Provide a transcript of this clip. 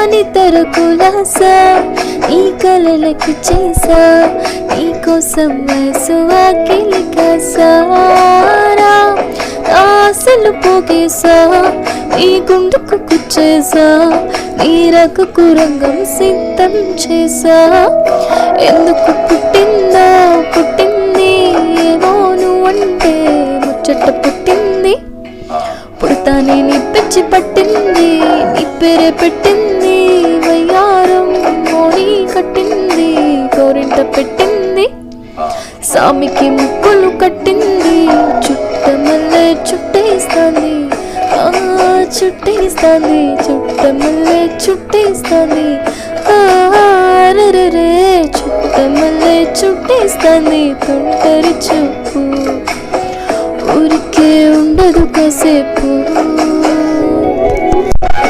నితర కులాసా నీ కలలకి చేసా నీ కోసం వయసు ఆకిలి కాసారా ఆశలు పోగేసా నీ గుండెకు కుచ్చేసా నీ రకకు రంగం సిద్ధం చేసా ఎందుకు పుట్టిందా పుట్టింది ఏమో నువ్వంటే ముచ్చట పుట్టింది పుడతానే నీ పిచ్చి పట్టింది నీ పేరే పెట్టింది వయ్యారం మోని కట్టింది గోరింట పెట్టింది సామికి ముక్కులు కట్టింది చుట్టమల్లె చుట్టేస్తాంది చుట్టేస్తాంది చుట్టమల్లె చుట్టేస్తాంది రే చుట్టమల్లె చుట్టేస్తాంది తుంటరి చూపు ఊరికే ఉండదు కాసేపు